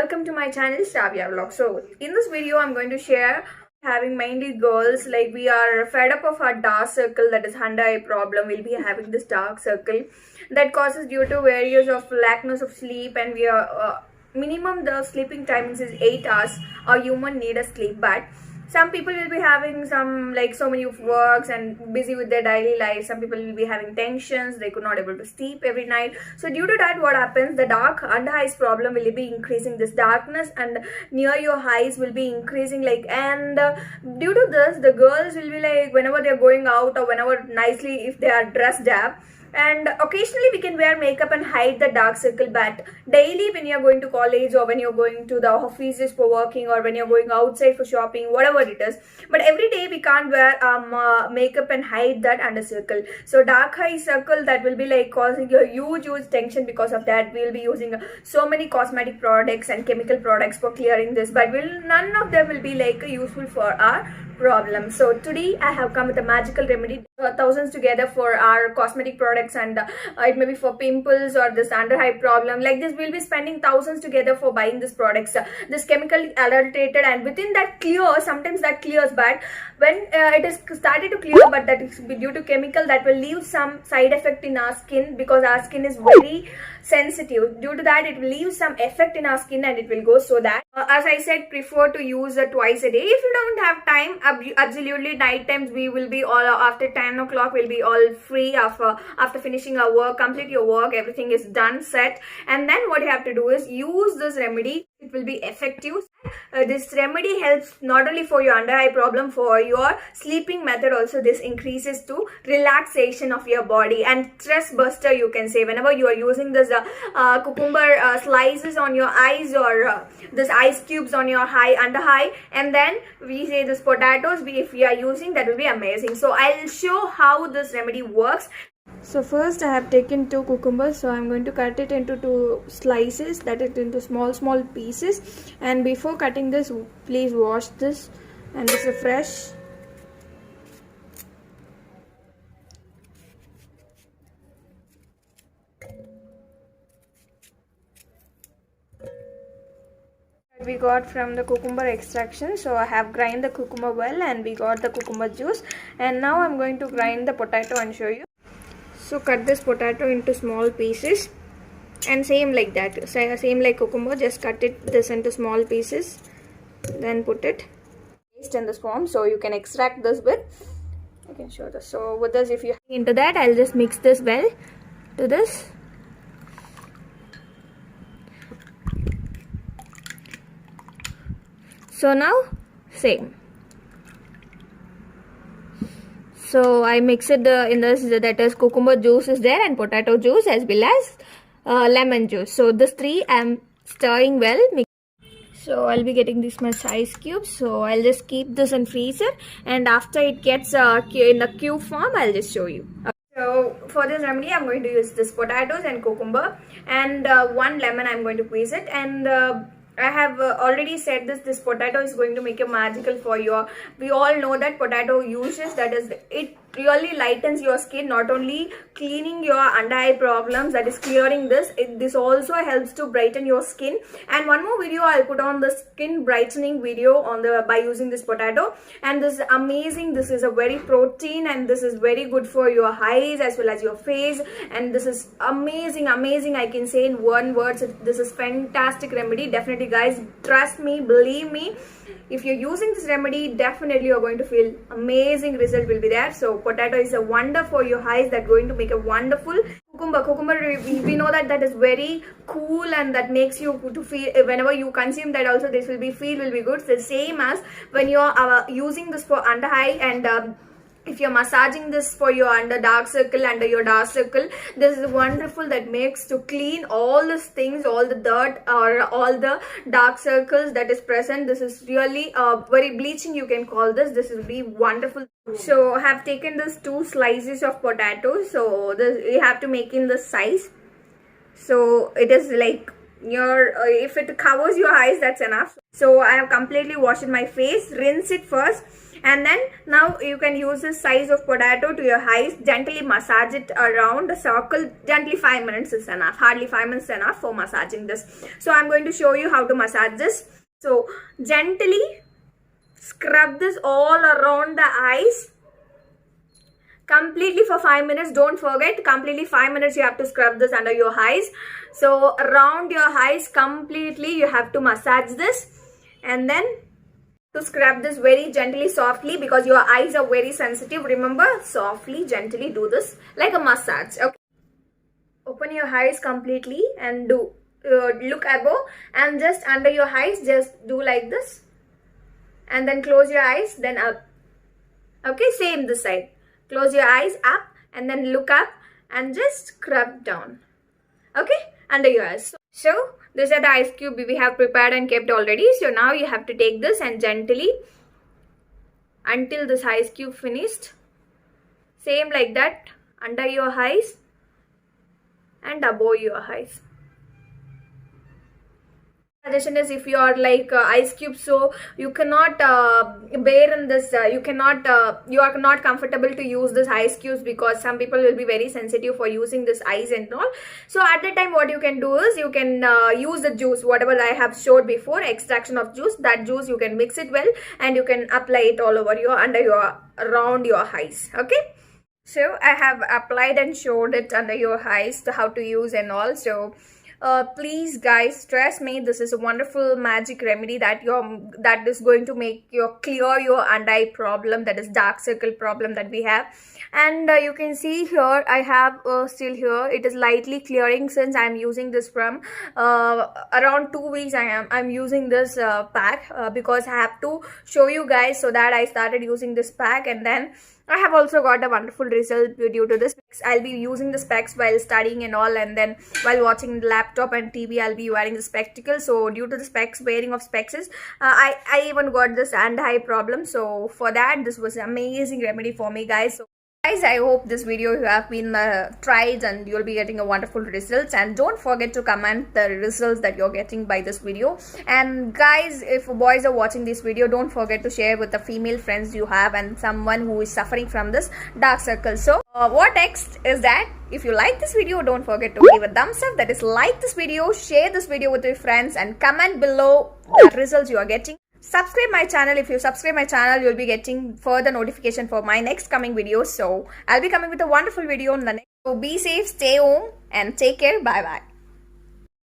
welcome to my channel Shravya Vlog. So in this video I'm going to share having mainly girls, like we are fed up of our dark circle, that is under eye problem. We'll be having this dark circle that causes due to various of lackness of sleep, and we are minimum the sleeping timings is 8 hours. A human need a sleep, but some people will be having some like so many of works and busy with their daily life. Some people will be having tensions, they could not able to sleep every night. So due to that, what happens, the dark under eyes problem will be increasing. This darkness and near your eyes will be increasing, like, and due to this the girls will be like, whenever they're going out or whenever nicely if they are dressed up, and occasionally we can wear makeup and hide the dark circle, but daily when you're going to college or when you're going to the offices for working or when you're going outside for shopping, whatever it is, but every day we can't wear makeup and hide that under circle. So dark eye circle, that will be like causing a huge tension. Because of that, we'll be using so many cosmetic products and chemical products for clearing this, but none of them will be like useful for our problem. So today I have come with a magical remedy, thousands together for our cosmetic products, and it may be for pimples or this under eye problem. Like this, we'll be spending thousands together for buying these products. This chemical adulterated, and within that clear, sometimes that clears, but when it is started to clear, but that is due to chemical, that will leave some side effect in our skin, because our skin is very sensitive. Due to that, it will leave some effect in our skin and it will go. So that as I said, prefer to use twice a day. If you don't have time, absolutely night times we will be all after 10 o'clock, we'll be all free after finishing our work, complete your work, everything is done, set, and then what you have to do is use this remedy. It will be effective. This remedy helps not only for your under eye problem, for your sleeping method also. This increases to relaxation of your body and stress buster, you can say. Whenever you are using this cucumber slices on your eyes, or this ice cubes on your under eye, and then we say this potatoes, if we are using, that will be amazing. So I'll show how this remedy works. So first I have taken 2 cucumbers, so I'm going to cut it into 2 slices, that is into small pieces. And before cutting this, please wash this, and this is fresh. We got from the cucumber extraction, so I have grind the cucumber well, and we got the cucumber juice. And now I'm going to grind the potato and show you. So cut this potato into small pieces, and same like that, same like cucumber, just cut this into small pieces, then put it paste in this form. So you can extract this with, I can show this. So with this, if you into that, I'll just mix this well to this. So now same. So I mix it in this, that is cucumber juice is there, and potato juice, as well as lemon juice. So this 3 I'm stirring well. So I'll be getting this much ice cubes. So I'll just keep this in freezer, and after it gets in the cube form, I'll just show you. So for this remedy, I'm going to use this potatoes and cucumber, and 1 lemon I'm going to squeeze it, and I have already said this potato is going to make a magical for your, we all know that potato uses, that is, it really lightens your skin, not only cleaning your under eye problems, that is clearing this, this also helps to brighten your skin. And one more video I'll put on the skin brightening video on the by using this potato. And this is amazing, this is a very protein, and this is very good for your eyes as well as your face, and this is amazing, I can say in one word. So this is fantastic remedy. Definitely guys, trust me, believe me, if you're using this remedy, definitely you're going to feel amazing result will be there. So potato is a wonder for your eyes, that going to make a wonderful. Cucumber, we know that is very cool, and that makes you to feel, whenever you consume that also, this will be good. The same as when you're using this for under eye, and if you're massaging this for your under your dark circle, this is wonderful, that makes to clean all these things, all the dirt or all the dark circles that is present. This is really very bleaching, you can call this. This will be wonderful. So I have taken this 2 slices of potato, so this you have to make in this size. So it is like your if it covers your eyes, that's enough. So I have completely washed my face, rinse it first, And then now you can use this size of potato to your eyes, gently massage it around the circle. Gently 5 minutes is enough, hardly 5 minutes is enough for massaging this. So I'm going to show you how to massage this. So gently scrub this all around the eyes completely for 5 minutes. Don't forget, completely 5 minutes you have to scrub this under your eyes. So around your eyes completely you have to massage this, and then to scrub this very gently, softly, because your eyes are very sensitive. Remember, softly, gently do this like a massage. Okay, open your eyes completely and do look above, and just under your eyes just do like this, and then close your eyes, then up. Okay, same this side. Close your eyes, up, and then look up and just scrub down. Okay, under your eyes. So these are the ice cube we have prepared and kept already. So now you have to take this and gently until this ice cube finished. Same like that, under your eyes and above your eyes. Suggestion is, if you are like ice cube, so you cannot bear in this, you are not comfortable to use this ice cubes, because some people will be very sensitive for using this ice and all. So at the time what you can do is, you can use the juice, whatever I have showed before, extraction of juice. That juice you can mix it well, and you can apply it all over your, under your, around your eyes. Okay, so I have applied and showed it under your eyes, how to use and all. So please guys, trust me, this is a wonderful magic remedy that is going to make you clear your under eye problem, that is dark circle problem that we have. And you can see here I have still here it is lightly clearing, since I am using this from around 2 weeks. I'm using this pack because I have to show you guys, so that I started using this pack, and then I have also got a wonderful result due to this. I'll be using the specs while studying and all, and then while watching the laptop and TV I'll be wearing the spectacles. So due to the specs, wearing of specs, I even got this under eye problem. So for that, this was an amazing remedy for me, guys. So guys, I hope this video you have been tried and you'll be getting a wonderful results, and don't forget to comment the results that you're getting by this video. And guys, if boys are watching this video, don't forget to share with the female friends you have and someone who is suffering from this dark circle. So what next is that, if you like this video, don't forget to give a thumbs up, that is like this video, share this video with your friends, and comment below the results you are getting. Subscribe my channel. If you subscribe my channel, you'll be getting further notification for my next coming videos. So I'll be coming with a wonderful video in the next. So be safe, stay home, and take care. Bye bye.